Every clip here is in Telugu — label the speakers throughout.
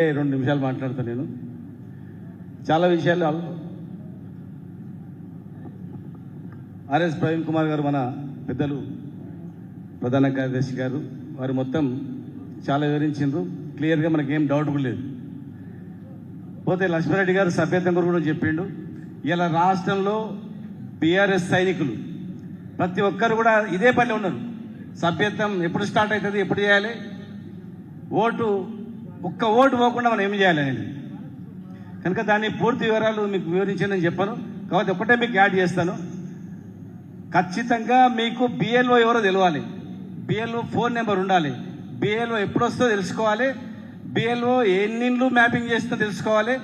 Speaker 1: 2 నిమిషాలు మాట్లాడతాను. నేను చాలా విషయాలు ఆర్ఎస్ ప్రవీణ్ కుమార్ గారు, మన పెద్దలు ప్రధాన కార్యదర్శి గారు, వారు మొత్తం చాలా వివరించారు. క్లియర్గా మనకేం డౌట్ కూడా లేదు. పోతే లక్ష్మారెడ్డి గారు సభ్యత్వం కూడా చెప్పిండు. ఇలా రాష్ట్రంలో బీఆర్ఎస్ సైనికులు ప్రతి ఒక్కరు కూడా ఇదే పనిలో ఉన్నారు. సభ్యత్వం ఎప్పుడు స్టార్ట్ అవుతుంది, ఎప్పుడు చేయాలి, ఒక్క ఓటు పోకుండా మనం ఏం చేయాలనేది. కనుక దాన్ని పూర్తి వివరాలు మీకు వివరించానని చెప్పాను. కాబట్టి ఒకటే మీకు యాడ్ చేస్తాను. ఖచ్చితంగా మీకు బిఎల్ఓ ఎవరో తెలియాలి, బిఎల్ఓ ఫోన్ నెంబర్ ఉండాలి, బిఎల్ఓ ఎప్పుడు వస్తుందో తెలుసుకోవాలి, బిఎల్ఓ ఎన్నిళ్ళు మ్యాపింగ్ చేస్తుందో తెలుసుకోవాలి,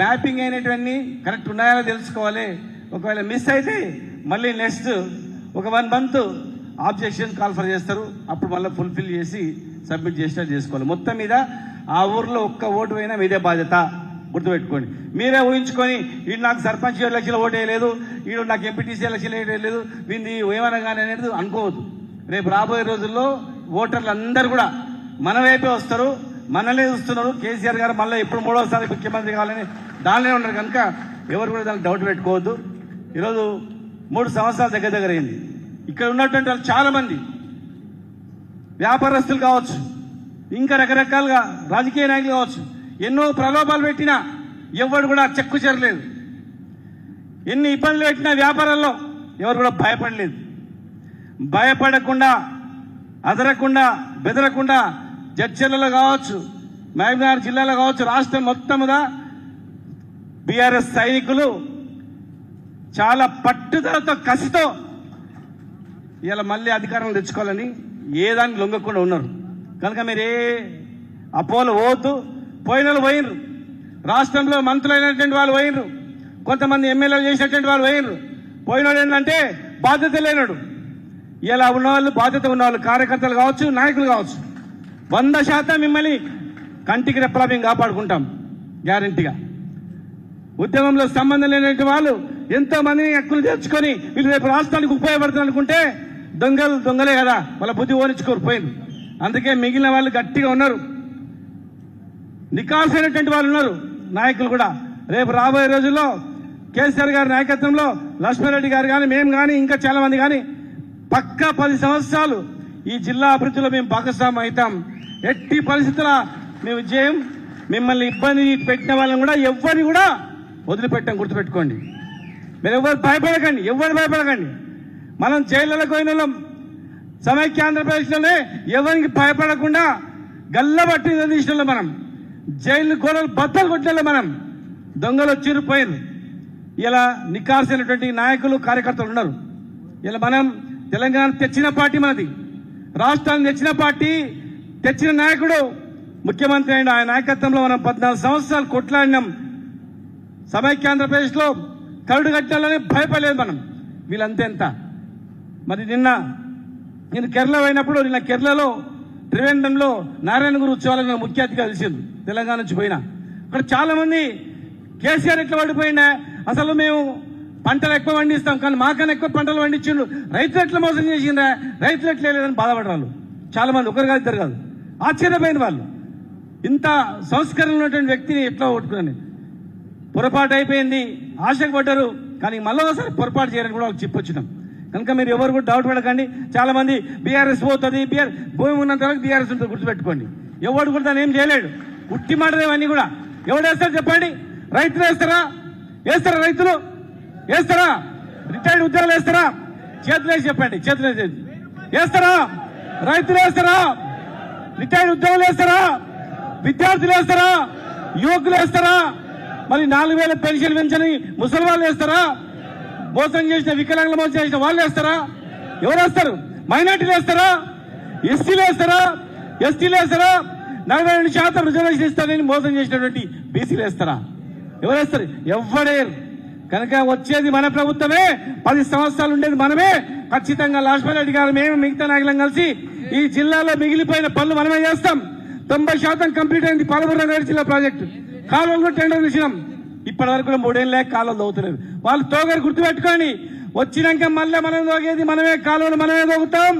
Speaker 1: మ్యాపింగ్ అయినటువంటి కరెక్ట్ ఉన్నాయో తెలుసుకోవాలి. ఒకవేళ మిస్ అయితే మళ్ళీ నెక్స్ట్ ఒక 1 మంత్ ఆబ్జెక్షన్ కాల్ఫర్ చేస్తారు. అప్పుడు మళ్ళీ ఫుల్ఫిల్ చేసి సబ్మిట్ చేసినట్టు చేసుకోవాలి. మొత్తం మీద ఆ ఊర్లో ఒక్క ఓటు అయినా మీదే బాధ్యత, గుర్తుపెట్టుకోండి. మీరే ఊహించుకొని వీడు నాకు సర్పంచ్ ఎలక్షన్లో ఓటు వేయలేదు, వీడు నాకు ఎంపీటీసీ ఎలక్షన్ వేయలేదు, వీంది ఏమన్నా కానీ అనేది అనుకోవద్దు. రేపు రాబోయే రోజుల్లో ఓటర్లు అందరూ కూడా మన వైపే వస్తారు, మనలే చూస్తున్నారు. కేసీఆర్ గారు మళ్ళీ ఎప్పుడు 3వసారి ముఖ్యమంత్రి కావాలని దానిలో ఉన్నారు. కనుక ఎవరు కూడా దానికి డౌట్ పెట్టుకోవద్దు. ఈరోజు 3 సంవత్సరాల దగ్గర అయింది. ఇక్కడ ఉన్నటువంటి వాళ్ళు చాలా మంది వ్యాపారస్తులు కావచ్చు, ఇంకా రకరకాలుగా రాజకీయ నాయకులు కావచ్చు, ఎన్నో ప్రలోభాలు పెట్టినా ఎవరు కూడా చెక్కు చేరలేదు. ఎన్ని ఇబ్బందులు పెట్టినా వ్యాపారాల్లో ఎవరు కూడా భయపడలేదు. భయపడకుండా, అదరకుండా, బెదరకుండా జడ్చర్లలో కావచ్చు, మహబూబ్నగర్ జిల్లాలో కావచ్చు, రాష్ట్రం మొత్తముగా బీఆర్ఎస్ సైనికులు చాలా పట్టుదలతో, కసితో ఇలా మళ్ళీ అధికారం తెచ్చుకోవాలని ఏ దాన్ని లొంగకుండా ఉన్నారు. కనుక మీరు ఏ అపోలో పోవద్దు. పోయిన వాళ్ళు పోయినరు, రాష్ట్రంలో మంత్రులైనటువంటి వాళ్ళు పోయినరు, కొంతమంది ఎమ్మెల్యేలు చేసినటువంటి వాళ్ళు పోయినరు. పోయినోడు ఏంటంటే బాధ్యత లేనాడు. ఇలా ఉన్నవాళ్ళు, బాధ్యత ఉన్నవాళ్ళు, కార్యకర్తలు కావచ్చు, నాయకులు కావచ్చు, 100% మిమ్మల్ని కంటికి రెప్పలా మేము కాపాడుకుంటాం గ్యారంటీగా. ఉద్యమంలో సంబంధం లేనటువంటి వాళ్ళు ఎంతో మందిని హక్కులు తెచ్చుకొని వీళ్ళు రేపు రాష్ట్రానికి ఉపయోగపడుతుంది అనుకుంటే దొంగలే కదా, వాళ్ళ బుద్ధి ఓనించుకోరు పోయింది. అందుకే మిగిలిన వాళ్ళు గట్టిగా ఉన్నారు, నికాల్సైనటువంటి వాళ్ళు ఉన్నారు, నాయకులు కూడా. రేపు రాబోయే రోజుల్లో కేసీఆర్ గారి నాయకత్వంలో లక్ష్మారెడ్డి గారు కానీ, మేము కానీ, ఇంకా చాలా మంది కానీ పక్కా 10 సంవత్సరాలు ఈ జిల్లా అభివృద్ధిలో మేము భాగస్వామ్యం అవుతాం. ఎట్టి పరిస్థితుల మేము విజయం. మిమ్మల్ని ఇబ్బంది పెట్టిన వాళ్ళని కూడా ఎవరిని కూడా వదిలిపెట్టాం, గుర్తుపెట్టుకోండి. మీరు ఎవరు భయపడకండి. మనం జైళ్ళకు పోయిన వాళ్ళం, సమైక్య ఆంధ్రప్రదేశ్లోనే ఎవరికి భయపడకుండా గల్లబట్టి తీసిన మనం, జైలు గోడలు బద్దలు కొట్టిన మనం, దొంగలు చిరిపోయారు. ఇలా నికార్సైనటువంటి నాయకులు, కార్యకర్తలు ఉన్నారు. ఇలా మనం తెలంగాణ తెచ్చిన పార్టీ మనది, రాష్ట్రాన్ని తెచ్చిన పార్టీ, తెచ్చిన నాయకుడు ముఖ్యమంత్రి అయిన ఆయన నాయకత్వంలో మనం 14 సంవత్సరాలు కొట్లాడినాం. సమైక్య ఆంధ్రప్రదేశ్లో కరుడు కట్టాలని భయపడలేదు మనం. వీళ్ళంతెంత మరి నేను కేరళ పోయినప్పుడు, నిన్న కేరళలో త్రివేంద్రంలో నారాయణ గురు ఉత్సవాలను ముఖ్య అతిథిగా కలిసింది. తెలంగాణ నుంచి పోయినా అక్కడ చాలా మంది కేసీఆర్ ఎట్లా పడిపోయినా, అసలు మేము పంటలు ఎక్కువ పండిస్తాం కానీ మాకన్నా ఎక్కువ పంటలు పండించిండు, రైతులు ఎట్లా మోసం చేసిండ్రా, రైతులు ఎట్లా లేదని బాధపడరాళ్ళు చాలా మంది, ఒకరు కాదు, ఇద్దరు కాదు. ఆశ్చర్యపోయిన వాళ్ళు, ఇంత సంస్కరణ ఉన్నటువంటి వ్యక్తిని ఎట్లా ఓట్టుకున్నాను. పొరపాటు అయిపోయింది, ఆశకు పడ్డారు, కానీ మళ్ళీ ఒకసారి పొరపాటు చేయాలని కూడా వాళ్ళకి చెప్పొచ్చినాం. కనుక మీరు ఎవరు కూడా డౌట్ పడకండి. చాలా మంది బీఆర్ఎస్ పోతుంది, భూమి ఉన్నంత వరకు బీఆర్ఎస్ ఉంటుంది, గుర్తుపెట్టుకోండి. ఎవడు కూడా దాన్ని ఏం చేయలేడు. ఉట్టి మాటలు ఇవన్నీ కూడా. ఎవడు వేస్తారు చెప్పండి? రైతులు వేస్తారా? రైతులు వేస్తారా? రిటైర్డ్ ఉద్యోగులు వేస్తారా? చేతులు వేసి చెప్పండి, చేతులు వేస్తారా? రైతులు వేస్తారా? రిటైర్డ్ ఉద్యోగులు వేస్తారా? విద్యార్థులు వేస్తారా? యువకులు వేస్తారా? మరి 4000 పెన్షన్ పెంచని ముసలి వాళ్ళు వేస్తారా? మోసం చేసిన వికలాంగులు మోసం చేసిన వాళ్ళు వేస్తారా? ఎవరు వేస్తారు? మైనార్టీలు వేస్తారా? ఎస్టీలు వేస్తారా? 42% రిజర్వేషన్ ఇస్తారని మోసం చేసినటువంటి బీసీలు వేస్తారా? ఎవరు వేస్తారు? ఎవడేరు. కనుక వచ్చేది మన ప్రభుత్వమే, 10 సంవత్సరాలు ఉండేది మనమే. ఖచ్చితంగా లక్ష్మారెడ్డి గారు, మేము, మిగతా నాయకులం కలిసి ఈ జిల్లాలో మిగిలిపోయిన పనులు మనమే చేస్తాం. 90% కంప్లీట్ అయింది పాలమూరు రంగారెడ్డి జిల్లా ప్రాజెక్టు. కాలువలు టెండర్ ఇచ్చినాం. ఇప్పటి వరకు కూడా 3 ఏళ్ళు లేక కాలువలు తవ్వుతున్నారు. వాళ్ళు తోగరు, గుర్తుపెట్టుకోండి. వచ్చినాక మళ్ళీ మనం తోగేది మనమే, కాలువలు మనమే తోగుతాం,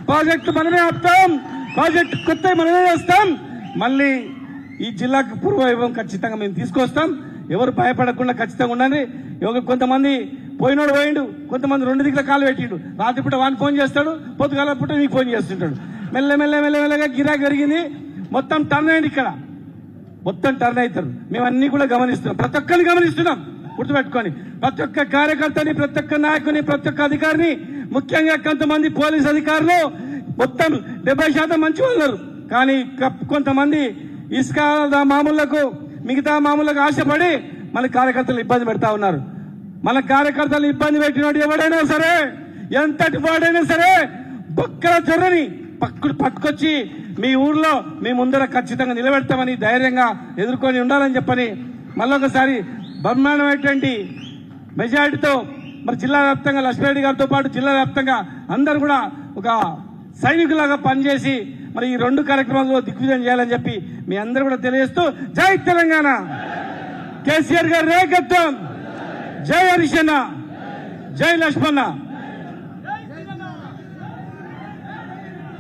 Speaker 1: ప్రాజెక్టు మనమే ఆపుతాం, ప్రాజెక్టు కొత్త మనమే చేస్తాం. మళ్ళీ ఈ జిల్లాకు పూర్వవైభవం ఖచ్చితంగా మేము తీసుకొస్తాం. ఎవరు భయపడకుండా ఖచ్చితంగా ఉండండి. కొంతమంది పోయినోడు పోయిండు, కొంతమంది 2 దిక్కుల కాలు పెట్టిండు. రాత్రిపూట వాడిని ఫోన్ చేస్తాడు, పొద్దుగాల పూట మీకు ఫోన్ చేస్తుంటాడు. మెల్లగా గిరాకీ పెరిగింది. మొత్తం టర్న్ అయింది. ఇక్కడ మొత్తం టర్న్ అవుతారు. మేము అన్ని కూడా గమనిస్తున్నాం, ప్రతి ఒక్కరిని గమనిస్తున్నాం. గుర్తుపెట్టుకొని ప్రతి ఒక్క కార్యకర్తని, ప్రతి ఒక్క నాయకుని, ప్రతి ఒక్క అధికారిని, ముఖ్యంగా కొంతమంది పోలీస్ అధికారులు మొత్తం 70% మంచి ఉన్నారు. కానీ కొంతమంది ఇసుక మామూళ్లకు, మిగతా మామూలకు ఆశపడి మన కార్యకర్తలు ఇబ్బంది పెడతా ఉన్నారు. మన కార్యకర్తలు ఇబ్బంది పెట్టినట్టు ఎవడైనా సరే, ఎంతటి వాడైనా సరే, బొక్కల చొర్రని పట్టుకొచ్చి మీ ఊర్లో మీ ముందర ఖచ్చితంగా నిలబెడతామని ధైర్యంగా ఎదుర్కొని ఉండాలని చెప్పని మళ్ళొకసారి బ్రహ్మాండమైనటువంటి మెజారిటీతో మరి జిల్లా వ్యాప్తంగా లక్ష్మీరెడ్డి గారితో పాటు జిల్లా వ్యాప్తంగా అందరూ కూడా ఒక సైనికులాగా పనిచేసి మరి ఈ 2 కార్యక్రమాల్లో దిగ్విజయం చేయాలని చెప్పి మీ అందరూ కూడా తెలియజేస్తూ, జై తెలంగాణ, కేసీఆర్ గారి నాయకత్వం, జై హరిశన్న, జై లక్ష్మణ.